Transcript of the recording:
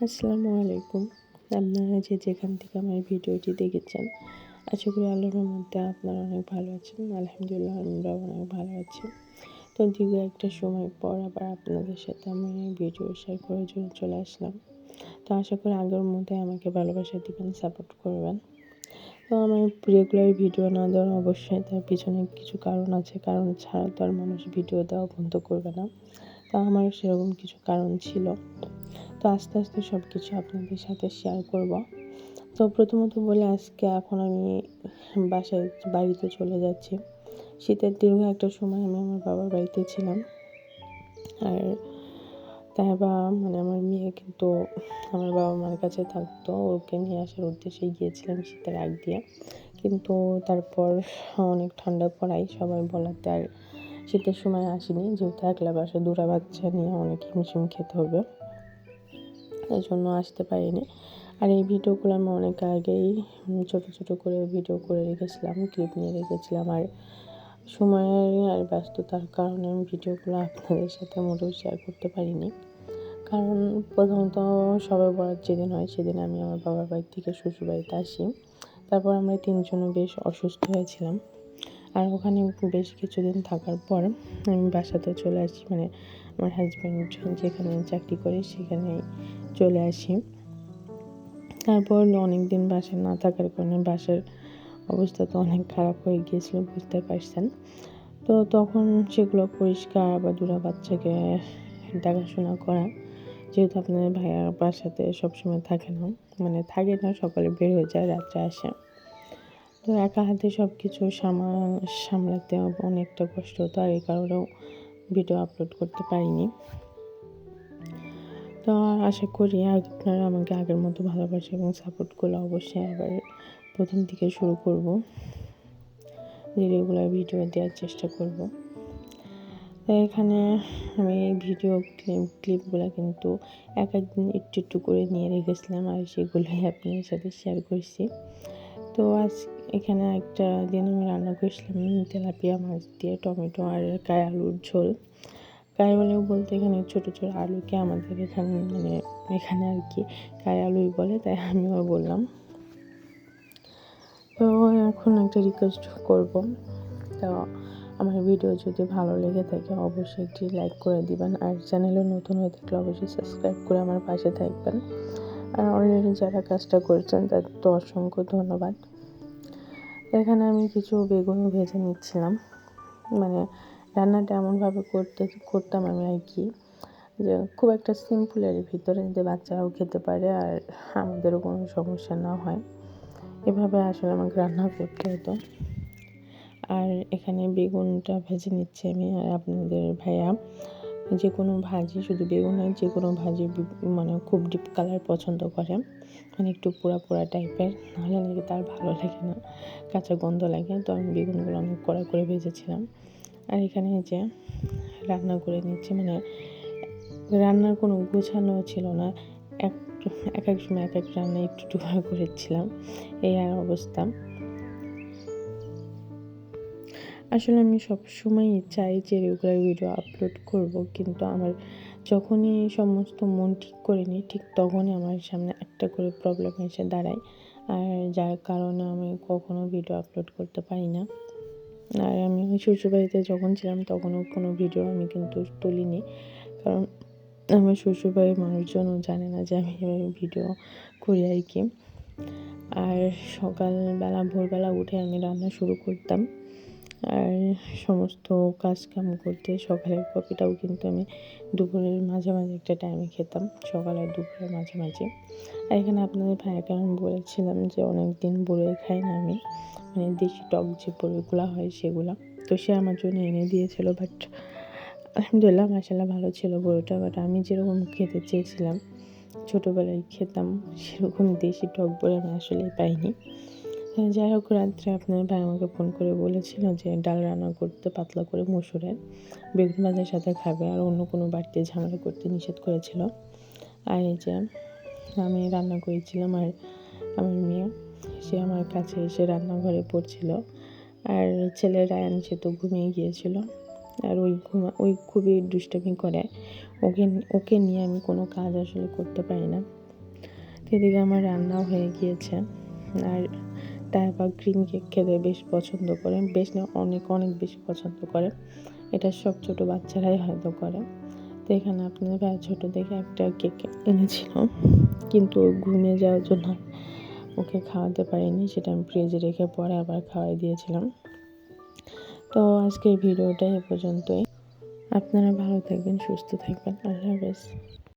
আসসালামু আলাইকুম। আপনারা যেখান থেকে আমার ভিডিওটি দেখেছেন, আশা করি আল্লাহর মধ্যে আপনারা অনেক ভালো আছেন। আলহামদুলিল্লাহ আমরাও অনেক ভালো আছি। তো দীর্ঘ একটা সময় পর আবার আপনাদের সাথে আমি ভিডিও শেয়ার করার জন্য চলে আসলাম। তো আশা করি আগের মধ্যে আমাকে ভালোবাসা দিবেন, সাপোর্ট করবেন। তো আমার রেগুলার ভিডিও না দেওয়ার অবশ্যই তার পিছনে কিছু কারণ আছে। কারণ ছাড়া তো আর মানুষ ভিডিও দেওয়া বন্ধ করবে না। তো আমারও সেরকম কিছু কারণ ছিল। তো আস্তে আস্তে সব কিছু আপনাদের সাথে শেয়ার করব। তো প্রথমত বলে আজকে এখন আমি বাড়িতে চলে যাচ্ছি। শীতের দীর্ঘ একটা সময় আমি আমার বাবার বাড়িতে ছিলাম। আর আমার মেয়ে কিন্তু আমার বাবা মার কাছে থাকতো। ওকে নিয়ে আসার উদ্দেশ্যে গিয়েছিলাম শীতের আগ দিয়ে। কিন্তু তারপর অনেক ঠান্ডা পড়ায় সবাই বলাতে আর শীতের সময় আসিনি, যেহেতু একলা বাসায় দুটা বাচ্চা নিয়ে অনেক হিমশিম খেতে হবে, এই জন্য আসতে পারিনি। আর এই ভিডিওগুলো আমি অনেক আগেই ছোটো ছোটো করে ভিডিও করে রেখেছিলাম, ক্লিপ নিয়ে রেখেছিলাম। আর সময়ের আর ব্যস্ততার কারণে আমি ভিডিওগুলো আপনাদের সাথে মোটেও শেয়ার করতে পারিনি। কারণ প্রথমত সবাই বরাত যেদিন হয় সেদিন আমি আমার বাবার বাড়ি থেকে শ্বশুরবাড়িতে আসি। তারপর আমরা তিনজনও বেশ অসুস্থ হয়েছিলাম। আর ওখানে বেশ কিছুদিন থাকার পর আমি বাসাতে চলে আসি, আমার হাজব্যান্ড যেখানে চাকরি করে সেখানে চলে আসি। তারপর অনেক দিন বাসায় না থাকার কারণে বাসার অবস্থা তো অনেক খারাপ হয়ে গিয়েছিল, বুঝতে পারছেন। তো তখন সেগুলো পরিষ্কার বা দুটা বাচ্চাকে দেখাশোনা করা, যেহেতু আপনাদের ভাইয়া বাসাতে সবসময় থাকে না, থাকে না, সকালে বের হয়ে যায়, রাত্রে আসে। তো একা হাতে সব কিছু সামলাতে অনেকটা কষ্ট হতো। আর এই কারণেও ভিডিও আপলোড করতে পারিনি। তো আশা করি আপনারা আমাকে আগের মতো ভালোবাসা এবং সাপোর্ট করলে অবশ্যই আবার প্রথম থেকে শুরু করব, যে রেগুলার ভিডিও দেওয়ার চেষ্টা করব। তো এখানে আমি এই ভিডিও ক্লিপগুলো কিন্তু এক একদিন একটু একটু করে নিয়ে রেখেছিলাম, আর সেগুলোই আপনাদের সাথে শেয়ার করছি। তো আজ এখানে একটা দিন আমি রান্না করেছিলাম তেলাপিয়া মাছ দিয়ে টমেটো আর কাই আলুর ঝোল। কাই আলু বলতে এখানে ছোটো ছোটো আলুকে আমাদের এখানে আর কি কাই আলুই বলে, তাই আমিও বললাম। তো এখন একটা রিকোয়েস্ট করব, তো আমার ভিডিও যদি ভালো লেগে থাকে অবশ্যই একটি লাইক করে দিবেন। আর চ্যানেলে নতুন হয়ে থাকলে অবশ্যই সাবস্ক্রাইব করে আমার পাশে থাকবেন। আর অলরেডি যারা কাজটা করছেন তাদের তো অসংখ্য ধন্যবাদ। এখানে আমি কিছু বেগুন ভেজে নিচ্ছিলাম। রান্নাটা এমনভাবে করতাম আমি আর কি, যে খুব একটা সিম্পলের ভিতরে, যে বাচ্চারাও খেতে পারে আর আমাদেরও কোনো সমস্যা না হয়, এভাবে আসলে আমাকে রান্না করতে হতো। আর এখানে বেগুনটা ভেজে নিচ্ছি আমি। আর আপনাদের ভাইয়া যে কোনো ভাজি, শুধু বেগুন নয়, যে কোনো ভাজি খুব ডিপ কালার পছন্দ করে, একটু পোড়া পোড়া টাইপের, নাহলে নাকি তার ভালো লাগে না, কাঁচা গন্ধ লাগে। তো আমি বেগুনগুলো অনেক কড়া করে ভেজেছিলাম। আর এখানে যে রান্না করে নিচ্ছি, রান্নার কোনো গোছানো ছিল না, এক এক সময় এক রান্না একটু একটু করে করেছিলাম, এই আর অবস্থা। আসলে আমি সবসময় চাই যে রেগুলার ভিডিও আপলোড করব, কিন্তু আমার যখনই সমস্ত মন ঠিক করে নিই, ঠিক তখনই আমার সামনে একটা করে প্রবলেম এসে দাঁড়ায়, আর যার কারণে আমি কখনো ভিডিও আপলোড করতে পারি না। আর আমি শ্বশুরবাড়িতে যখন ছিলাম তখনও কোনো ভিডিও আমি কিন্তু তুলিনি, কারণ আমার শ্বশুরবাড়ির মানুষজনও জানে না যে আমি এভাবে ভিডিও করি আর কি। আর সকালবেলা ভোরবেলা উঠে আমি রান্না শুরু করতাম, আর সমস্ত কাজকাম করতে সকালের কফিটাও কিন্তু আমি দুপুরের মাঝামাঝি একটা টাইমে খেতাম, সকাল আর দুপুরের মাঝামাঝি। আর এখানে আপনাদের ভাইয়াকে আমি বলেছিলাম যে অনেক দিন বড়ই খাই না আমি, দেশি টক যে বড়িগুলো হয় সেগুলো, তো সে আমার জন্য এনে দিয়েছিল। বাট আলহামদুলিল্লাহ মাশাআল্লাহ ভালো ছিল বড়িটা, বাট আমি যেরকম খেতে চেয়েছিলাম, ছোটোবেলায় খেতাম, সেরকম দেশি টক বড়ি আমি আসলে পাইনি। যাই হোক, রাত্রে আপনার ভাই আমাকে ফোন করে বলেছিল যে ডাল রান্না করতে, পাতলা করে মসুরের, বেগুন ভাজার সাথে খাবে, আর অন্য কোনো বাড়িতে ঝামেলা করতে নিষেধ করেছিল। আর এই যে আমি রান্না করেছিলাম, আর আমার মেয়ে সে আমার কাছে এসে রান্নাঘরে পড়ছিল। আর ছেলে রায়ান সে তো ঘুমিয়ে গিয়েছিল, আর ওই খুবই দুষ্টামি করে, ওকে নিয়ে আমি কোনো কাজ আসলে করতে পারি না। তো এদিকে আমার রান্নাও হয়ে গিয়েছে। আর তাইবা ক্রিম কেক খেতে বেশ পছন্দ করে, বেশ না অনেক অনেক বেশি পছন্দ করে। এটা সব ছোট বাচ্চারাই হয়তো করে। তো এখানে আপনাদের ভাই ছোট দেখে একটা কেক এনেছিল, কিন্তু ও ঘুমিয়ে যাওয়ার জন্য ওকে খাওয়াতে পারিনি, সেটা আমি ফ্রিজে রেখে পরে আবার খাওয়াই দিয়েছিলাম। তো আজকের ভিডিওটা এ পর্যন্তই। আপনারা ভালো থাকবেন, সুস্থ থাকবেন। আল্লাহ হাফেজ।